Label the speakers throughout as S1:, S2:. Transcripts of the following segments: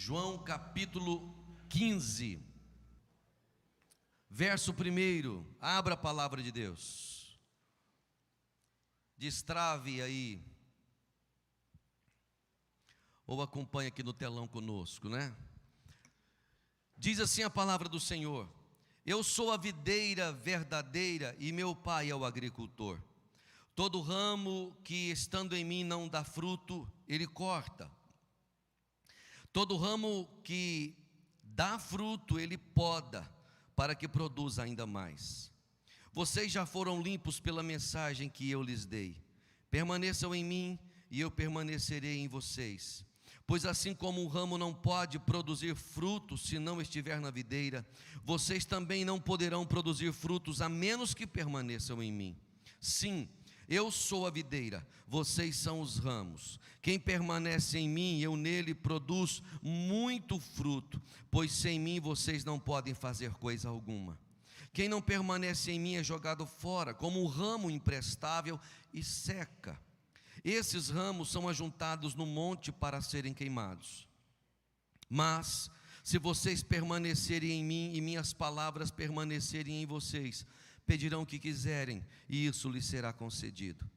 S1: João capítulo 15, verso 1, abra a palavra de Deus, destrave aí, ou acompanhe aqui no telão conosco, né? Diz assim a palavra do Senhor: eu sou a videira verdadeira e meu pai é o agricultor. Todo ramo que estando em mim não dá fruto, ele corta. Todo ramo que dá fruto, ele poda, para que produza ainda mais. Vocês já foram limpos pela mensagem que eu lhes dei. Permaneçam em mim e eu permanecerei em vocês. Pois assim como um ramo não pode produzir frutos se não estiver na videira, vocês também não poderão produzir frutos a menos que permaneçam em mim. Sim, eu sou a videira, vocês são os ramos. Quem permanece em mim e eu nele produz muito fruto, pois sem mim vocês não podem fazer coisa alguma. Quem não permanece em mim é jogado fora, como um ramo imprestável e seca. Esses ramos são ajuntados no monte para serem queimados. Mas, se vocês permanecerem em mim e minhas palavras permanecerem em vocês, pedirão o que quiserem e isso lhes será concedido.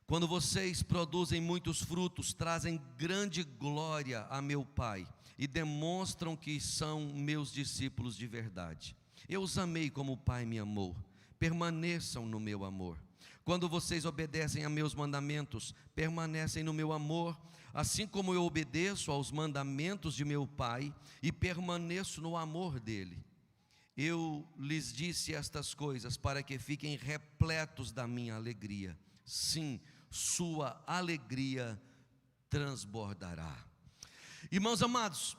S1: Quando vocês produzem muitos frutos, trazem grande glória a meu Pai e demonstram que são meus discípulos de verdade. Eu os amei como o Pai me amou. Permaneçam no meu amor. Quando vocês obedecem a meus mandamentos, permanecem no meu amor, assim como eu obedeço aos mandamentos de meu Pai e permaneço no amor dele. Eu lhes disse estas coisas para que fiquem repletos da minha alegria. Sim, sua alegria transbordará. Irmãos amados,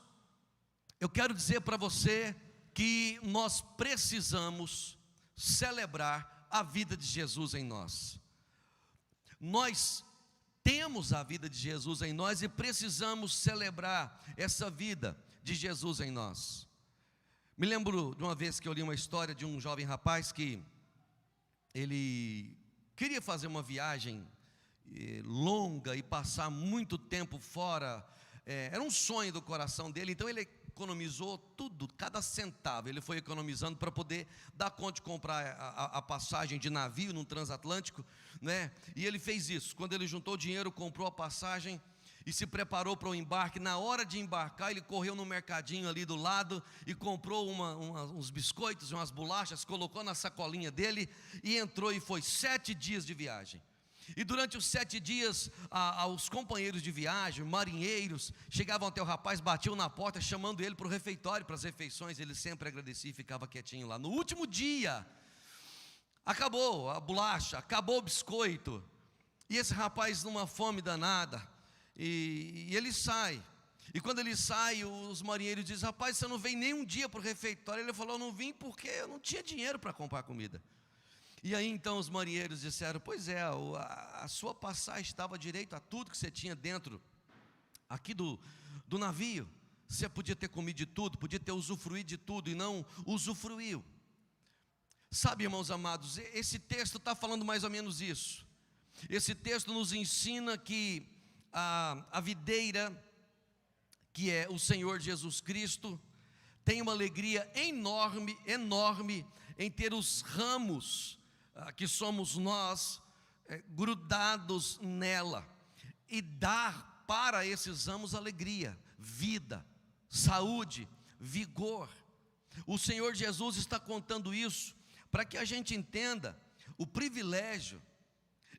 S1: eu quero dizer para você que nós precisamos celebrar a vida de Jesus em nós. Nós temos a vida de Jesus em nós e precisamos celebrar essa vida de Jesus em nós. Me lembro de uma vez que eu li uma história de um jovem rapaz que ele queria fazer uma viagem longa e passar muito tempo fora. Era um sonho do coração dele, então ele economizou tudo, cada centavo, ele foi economizando para poder dar conta de comprar a passagem de navio num transatlântico, né? E ele fez isso. Quando ele juntou dinheiro, comprou a passagem e se preparou para o embarque. Na hora de embarcar, ele correu no mercadinho ali do lado e comprou uns biscoitos e umas bolachas, colocou na sacolinha dele e entrou, e foi 7 dias de viagem. E durante os 7 dias, os companheiros de viagem, marinheiros, chegavam até o rapaz, batiam na porta, chamando ele para o refeitório, para as refeições. Ele sempre agradecia e ficava quietinho lá. No último dia, acabou a bolacha, acabou o biscoito, e esse rapaz numa fome danada, e ele sai. E quando ele sai, os marinheiros dizem: rapaz, você não vem nem um dia para o refeitório? Ele falou: eu não vim porque eu não tinha dinheiro para comprar comida. E aí então os marinheiros disseram: pois é, a sua passagem estava direito a tudo que você tinha dentro aqui do navio. Você podia ter comido de tudo, podia ter usufruído de tudo, e não usufruiu. Sabe, irmãos amados, esse texto está falando mais ou menos isso. Esse texto nos ensina que a videira, que é o Senhor Jesus Cristo, tem uma alegria enorme, enorme em ter os ramos, que somos nós, grudados nela, e dar para esses ramos alegria, vida, saúde, vigor. O Senhor Jesus está contando isso para que a gente entenda o privilégio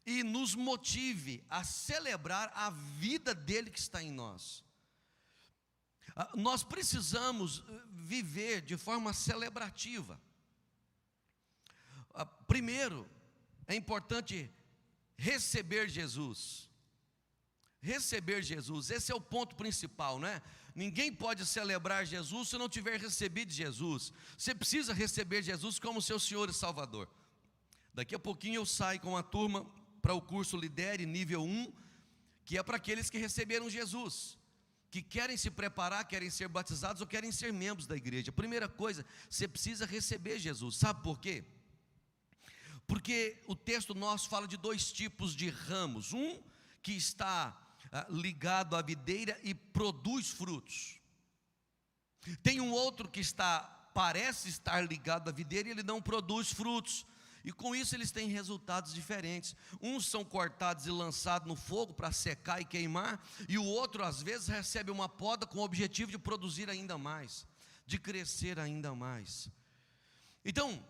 S1: e nos motive a celebrar a vida dele que está em nós. Nós precisamos viver de forma celebrativa. Primeiro, é importante receber Jesus. Receber Jesus, esse é o ponto principal, né? Ninguém pode celebrar Jesus se não tiver recebido Jesus. Você precisa receber Jesus como seu Senhor e Salvador. Daqui a pouquinho eu saio com a turma para o curso Lidere nível 1, que é para aqueles que receberam Jesus, que querem se preparar, querem ser batizados ou querem ser membros da igreja. A primeira coisa, você precisa receber Jesus. Sabe por quê? Porque o texto nosso fala de 2 tipos de ramos. Um que está ligado à videira e produz frutos. Tem um outro que parece estar ligado à videira e ele não produz frutos. E com isso eles têm resultados diferentes. Uns são cortados e lançados no fogo para secar e queimar, e o outro às vezes recebe uma poda com o objetivo de produzir ainda mais, de crescer ainda mais. Então,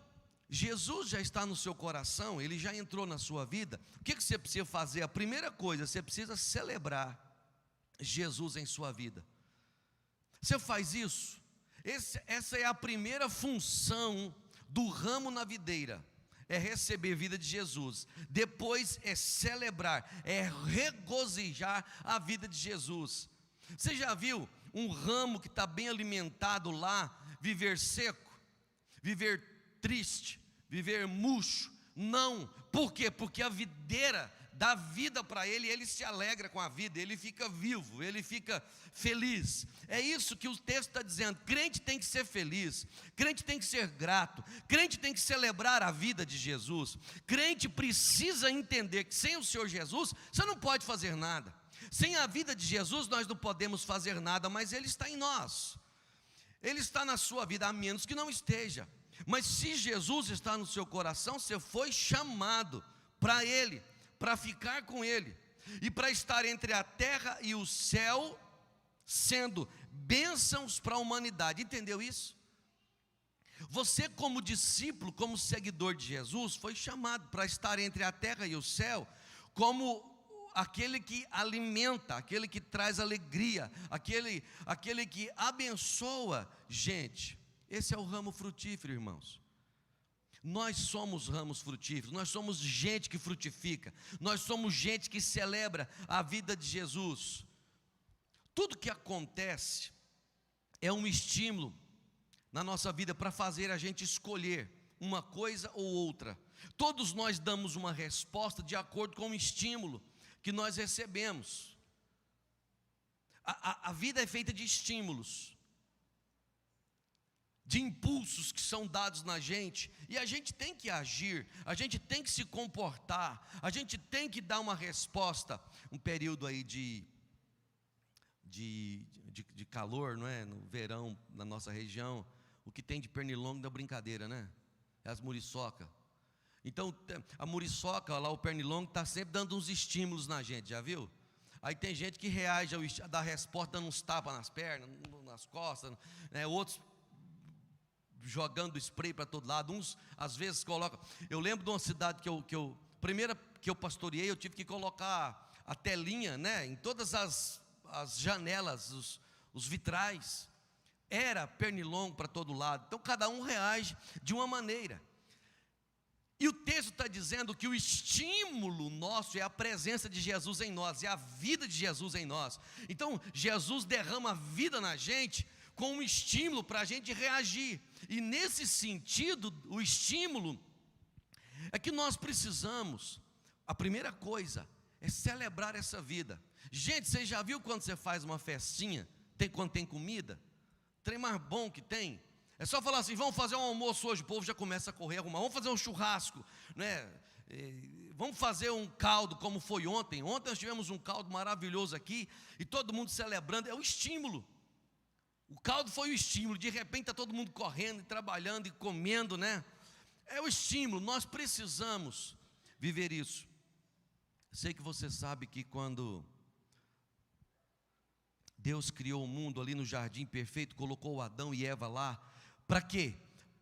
S1: Jesus já está no seu coração, Ele já entrou na sua vida. O que você precisa fazer? A primeira coisa, você precisa celebrar Jesus em sua vida. Você faz isso? Essa é a primeira função do ramo na videira, é receber vida de Jesus. Depois é celebrar, é regozijar a vida de Jesus. Você já viu um ramo que está bem alimentado lá, viver seco, viver triste, viver murcho? Não. Por quê? Porque a videira dá vida para ele, ele se alegra com a vida, ele fica vivo, ele fica feliz. É isso que o texto está dizendo. Crente tem que ser feliz, crente tem que ser grato, crente tem que celebrar a vida de Jesus. Crente precisa entender que sem o Senhor Jesus, você não pode fazer nada. Sem a vida de Jesus, nós não podemos fazer nada, mas Ele está em nós, Ele está na sua vida, a menos que não esteja. Mas se Jesus está no seu coração, você foi chamado para Ele, para ficar com Ele, e para estar entre a terra e o céu, sendo bênçãos para a humanidade. Entendeu isso? Você, como discípulo, como seguidor de Jesus, foi chamado para estar entre a terra e o céu, como aquele que alimenta, aquele que traz alegria, aquele que abençoa gente. Esse é o ramo frutífero, irmãos. Nós somos ramos frutíferos, nós somos gente que frutifica, nós somos gente que celebra a vida de Jesus. Tudo que acontece é um estímulo na nossa vida para fazer a gente escolher uma coisa ou outra. Todos nós damos uma resposta de acordo com o estímulo que nós recebemos. A vida é feita de estímulos, de impulsos que são dados na gente, e a gente tem que agir, a gente tem que se comportar, a gente tem que dar uma resposta. Um período aí de calor, não é? No verão, na nossa região, o que tem de pernilongo da brincadeira, né? É as muriçoca. Então, a muriçoca, lá o pernilongo, está sempre dando uns estímulos na gente, já viu? Aí tem gente que reage, dá resposta, dando uns tapas nas pernas, nas costas, né? Outros jogando spray para todo lado, uns às vezes colocam. Eu lembro de uma cidade primeira que eu pastoreei, eu tive que colocar a telinha, né, em todas as janelas, os vitrais. Era pernilongo para todo lado. Então cada um reage de uma maneira. E o texto está dizendo que o estímulo nosso é a presença de Jesus em nós, é a vida de Jesus em nós. Então Jesus derrama vida na gente com um estímulo para a gente reagir. E nesse sentido, o estímulo é que nós precisamos, a primeira coisa é celebrar essa vida. Gente, você já viu quando você faz uma festinha, quando tem comida? Trem mais bom que tem. É só falar assim, vamos fazer um almoço hoje, o povo já começa a correr, arrumar. Vamos fazer um churrasco, né? Vamos fazer um caldo como foi ontem. Ontem nós tivemos um caldo maravilhoso aqui, e todo mundo celebrando, é o estímulo. O caldo foi o estímulo, de repente está todo mundo correndo e trabalhando e comendo, né? É o estímulo, nós precisamos viver isso. Sei que você sabe que quando Deus criou o mundo ali no jardim perfeito, colocou Adão e Eva lá, para quê?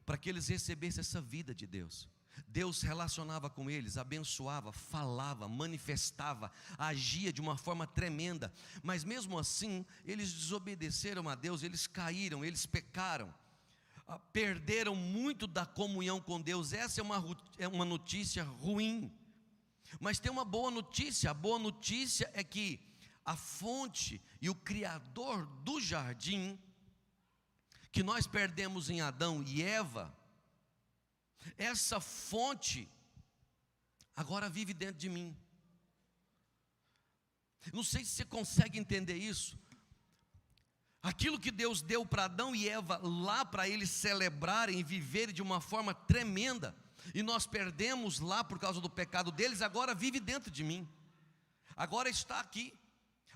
S1: Para que eles recebessem essa vida de Deus. Deus relacionava com eles, abençoava, falava, manifestava, agia de uma forma tremenda. Mas mesmo assim, eles desobedeceram a Deus, eles caíram, eles pecaram, perderam muito da comunhão com Deus. Essa é uma notícia ruim. Mas tem uma boa notícia. A boa notícia é que a fonte e o criador do jardim, que nós perdemos em Adão e Eva, essa fonte agora vive dentro de mim. Não sei se você consegue entender isso. Aquilo que Deus deu para Adão e Eva lá, para eles celebrarem e viverem de uma forma tremenda, e nós perdemos lá por causa do pecado deles, agora vive dentro de mim. Agora está aqui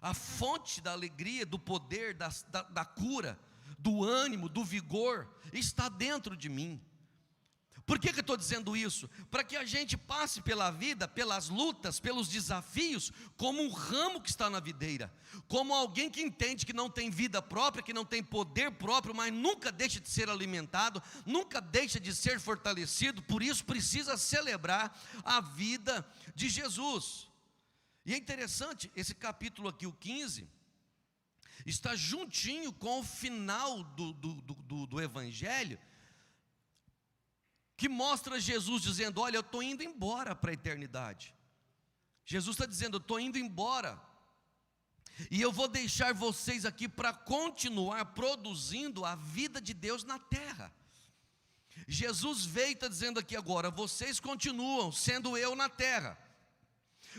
S1: a fonte da alegria, do poder, da cura, do ânimo, do vigor, está dentro de mim. Por que eu estou dizendo isso? Para que a gente passe pela vida, pelas lutas, pelos desafios, como um ramo que está na videira, como alguém que entende que não tem vida própria, que não tem poder próprio, mas nunca deixa de ser alimentado, nunca deixa de ser fortalecido, por isso precisa celebrar a vida de Jesus. E é interessante, esse capítulo aqui, o 15, está juntinho com o final do Evangelho, que mostra Jesus dizendo: olha, eu estou indo embora para a eternidade. Jesus está dizendo: eu estou indo embora, e eu vou deixar vocês aqui para continuar produzindo a vida de Deus na terra. Jesus veio e está dizendo aqui agora: vocês continuam sendo eu na terra,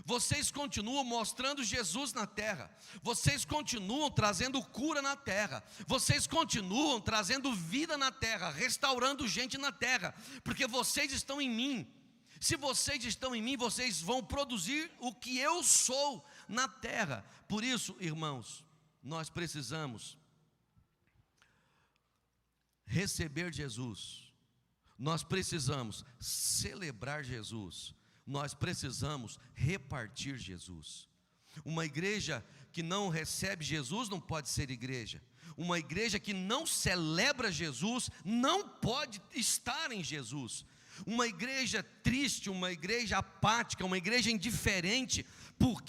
S1: vocês continuam mostrando Jesus na terra, vocês continuam trazendo cura na terra, vocês continuam trazendo vida na terra, restaurando gente na terra, porque vocês estão em mim. Se vocês estão em mim, vocês vão produzir o que eu sou na terra. Por isso, irmãos, nós precisamos receber Jesus, nós precisamos celebrar Jesus, nós precisamos repartir Jesus. Uma igreja que não recebe Jesus não pode ser igreja. Uma igreja que não celebra Jesus não pode estar em Jesus. Uma igreja triste, uma igreja apática, uma igreja indiferente, por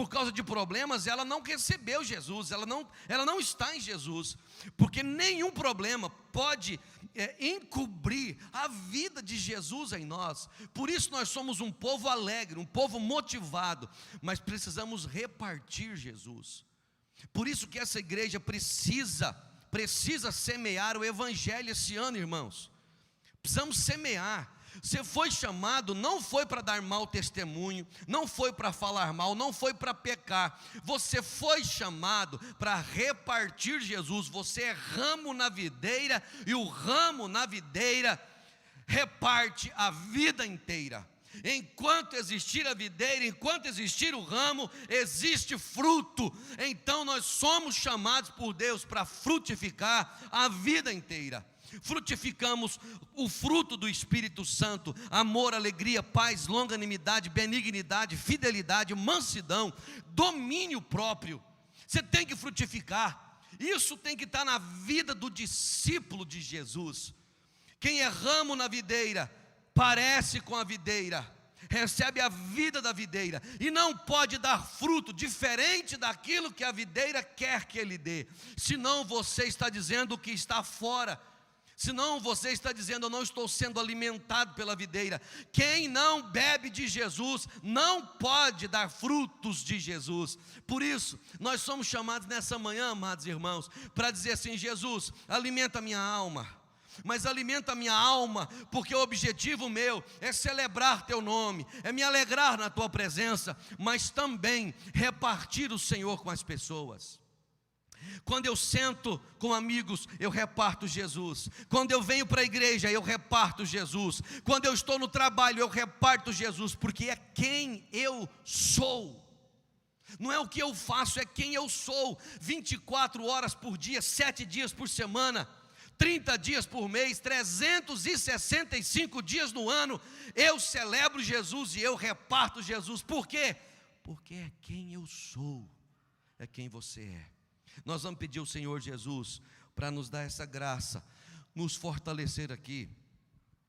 S1: causa de problemas, ela não recebeu Jesus, ela não está em Jesus, porque nenhum problema pode encobrir a vida de Jesus em nós. Por isso nós somos um povo alegre, um povo motivado, mas precisamos repartir Jesus. Por isso que essa igreja precisa semear o Evangelho esse ano, irmãos. Precisamos semear. Você foi chamado, não foi para dar mau testemunho, não foi para falar mal, não foi para pecar. Você foi chamado para repartir Jesus. Você é ramo na videira, e o ramo na videira reparte a vida inteira. Enquanto existir a videira, enquanto existir o ramo, existe fruto. Então nós somos chamados por Deus para frutificar a vida inteira. Frutificamos o fruto do Espírito Santo: amor, alegria, paz, longanimidade, benignidade, fidelidade, mansidão, domínio próprio. Você tem que frutificar. Isso tem que estar na vida do discípulo de Jesus. Quem é ramo na videira, parece com a videira, recebe a vida da videira, e não pode dar fruto diferente daquilo que a videira quer que ele dê. Senão você está dizendo que está fora. Senão você está dizendo: eu não estou sendo alimentado pela videira. Quem não bebe de Jesus não pode dar frutos de Jesus. Por isso, nós somos chamados nessa manhã, amados irmãos, para dizer assim: Jesus, alimenta a minha alma. Mas alimenta a minha alma, porque o objetivo meu é celebrar teu nome, é me alegrar na tua presença, mas também repartir o Senhor com as pessoas. Quando eu sento com amigos, eu reparto Jesus. Quando eu venho para a igreja, eu reparto Jesus. Quando eu estou no trabalho, eu reparto Jesus, porque é quem eu sou. Não é o que eu faço, é quem eu sou. 24 horas por dia, 7 dias por semana, 30 dias por mês, 365 dias no ano, eu celebro Jesus e eu reparto Jesus. Por quê? Porque é quem eu sou, é quem você é. Nós vamos pedir ao Senhor Jesus para nos dar essa graça, nos fortalecer aqui.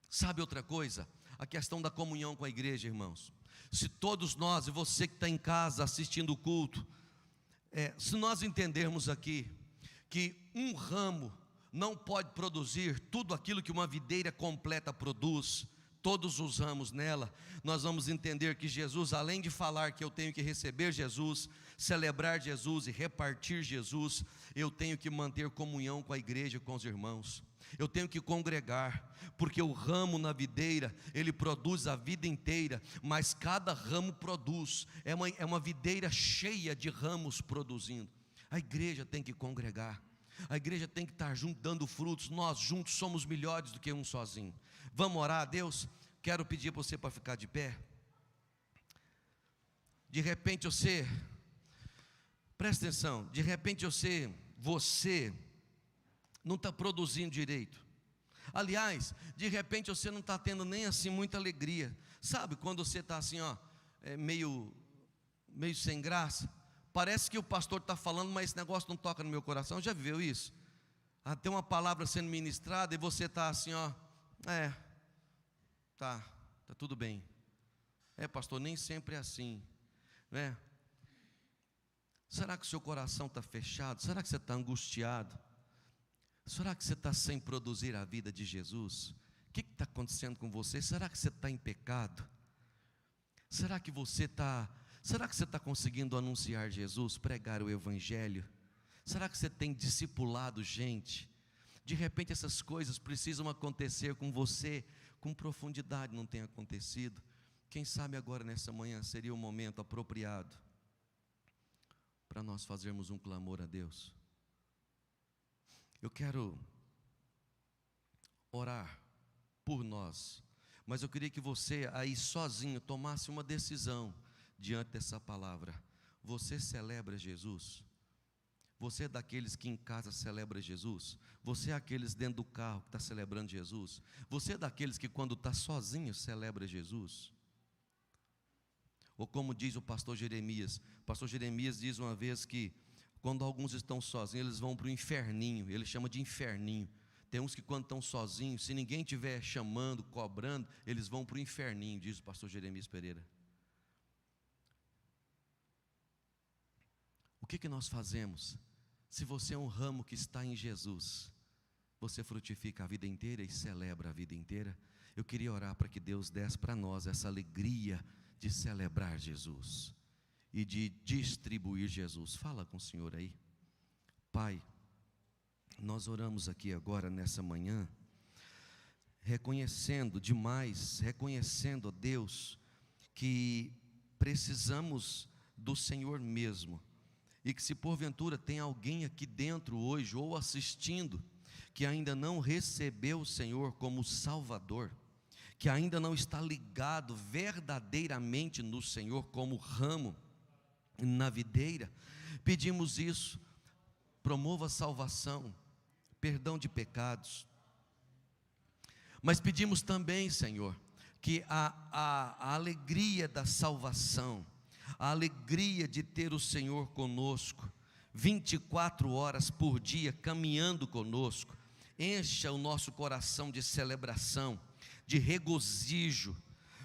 S1: Sabe outra coisa? A questão da comunhão com a igreja, irmãos. Se todos nós, e você que está em casa assistindo o culto, se nós entendermos aqui que um ramo não pode produzir tudo aquilo que uma videira completa produz, todos os ramos nela, nós vamos entender que Jesus, além de falar que eu tenho que receber Jesus, celebrar Jesus e repartir Jesus, eu tenho que manter comunhão com a igreja, com os irmãos. Eu tenho que congregar, porque o ramo na videira, ele produz a vida inteira, mas cada ramo produz, é uma videira cheia de ramos produzindo. A igreja tem que congregar, a igreja tem que estar junto, dando frutos. Nós juntos somos melhores do que um sozinho. Vamos orar a Deus? Quero pedir para você para ficar de pé. De repente presta atenção, de repente você não está produzindo direito. Aliás, de repente você não está tendo nem assim muita alegria. Sabe quando você está assim, meio sem graça? Parece que o pastor está falando, mas esse negócio não toca no meu coração. Já viveu isso? Tem uma palavra sendo ministrada e você está assim, tá tudo bem. Pastor, nem sempre é assim, né? Será que o seu coração está fechado? Será que você está angustiado? Será que você está sem produzir a vida de Jesus? O que está acontecendo com você? Será que você está em pecado? Será que você está conseguindo anunciar Jesus, pregar o Evangelho? Será que você tem discipulado gente? De repente essas coisas precisam acontecer com você, com profundidade, não tem acontecido. Quem sabe agora nessa manhã seria o momento apropriado para nós fazermos um clamor a Deus. Eu quero orar por nós, mas eu queria que você aí sozinho tomasse uma decisão diante dessa palavra. Você celebra Jesus? Você é daqueles que em casa celebra Jesus? Você é aqueles dentro do carro que está celebrando Jesus? Você é daqueles que quando está sozinho celebra Jesus? Ou como diz o pastor Jeremias diz uma vez que quando alguns estão sozinhos, eles vão para o inferninho, ele chama de inferninho. Tem uns que quando estão sozinhos, se ninguém estiver chamando, cobrando, eles vão para o inferninho, diz o pastor Jeremias Pereira. O que nós fazemos? Se você é um ramo que está em Jesus, você frutifica a vida inteira e celebra a vida inteira. Eu queria orar para que Deus desse para nós essa alegria de celebrar Jesus e de distribuir Jesus. Fala com o Senhor aí. Pai, nós oramos aqui agora nessa manhã, reconhecendo, ó Deus, que precisamos do Senhor mesmo, e que se porventura tem alguém aqui dentro hoje, ou assistindo, que ainda não recebeu o Senhor como Salvador, que ainda não está ligado verdadeiramente no Senhor como ramo na videira, pedimos isso. Promova a salvação, perdão de pecados, mas pedimos também, Senhor, que a alegria da salvação, a alegria de ter o Senhor conosco, 24 horas por dia, caminhando conosco, encha o nosso coração de celebração, de regozijo.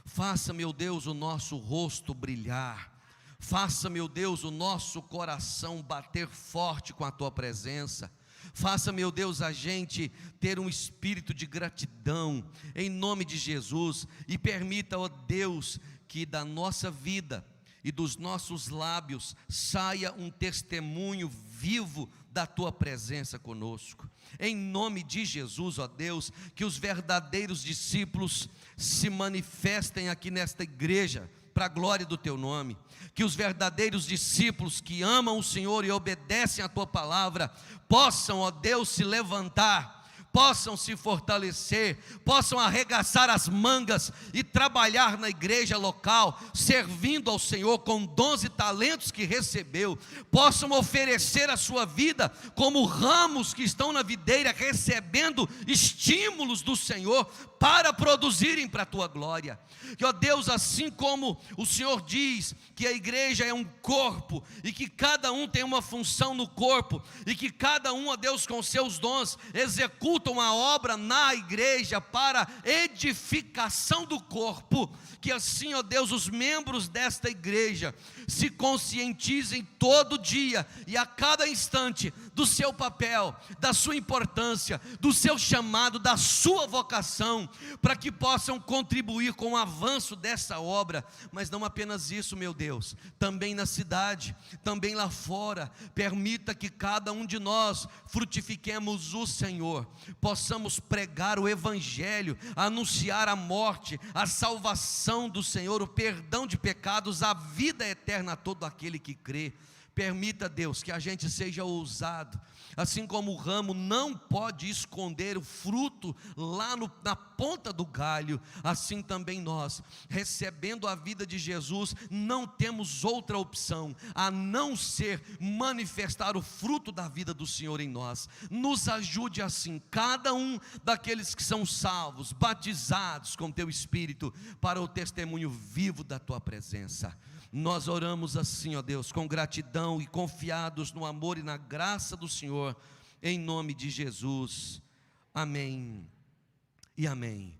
S1: Faça, meu Deus, o nosso rosto brilhar. Faça, meu Deus, o nosso coração bater forte com a Tua presença. Faça, meu Deus, a gente ter um espírito de gratidão, em nome de Jesus. E permita, ó Deus, que da nossa vida e dos nossos lábios saia um testemunho vivo da Tua presença conosco. Em nome de Jesus, ó Deus, que os verdadeiros discípulos se manifestem aqui nesta igreja, para a glória do Teu nome. Que os verdadeiros discípulos que amam o Senhor e obedecem a Tua palavra, possam, ó Deus, se levantar, possam se fortalecer, possam arregaçar as mangas e trabalhar na igreja local, servindo ao Senhor com dons e talentos que recebeu, possam oferecer a sua vida como ramos que estão na videira, recebendo estímulos do Senhor para produzirem para a Tua glória. Que, ó Deus, assim como o Senhor diz que a igreja é um corpo, e que cada um tem uma função no corpo, e que cada um, ó Deus, com seus dons, executa uma obra na igreja para edificação do corpo, que assim, ó Deus, os membros desta igreja se conscientizem todo dia e a cada instante do seu papel, da sua importância, do seu chamado, da sua vocação, para que possam contribuir com o avanço dessa obra. Mas não apenas isso, meu Deus, também na cidade, também lá fora, permita que cada um de nós frutifiquemos o Senhor, possamos pregar o Evangelho, anunciar a morte, a salvação do Senhor, o perdão de pecados, a vida eterna a todo aquele que crê. Permita, Deus, que a gente seja ousado. Assim como o ramo não pode esconder o fruto lá na ponta do galho, assim também nós, recebendo a vida de Jesus, não temos outra opção a não ser manifestar o fruto da vida do Senhor em nós. Nos ajude assim, cada um daqueles que são salvos, batizados com Teu Espírito, para o testemunho vivo da Tua presença. Nós oramos assim, ó Deus, com gratidão e confiados no amor e na graça do Senhor, em nome de Jesus. Amém e amém.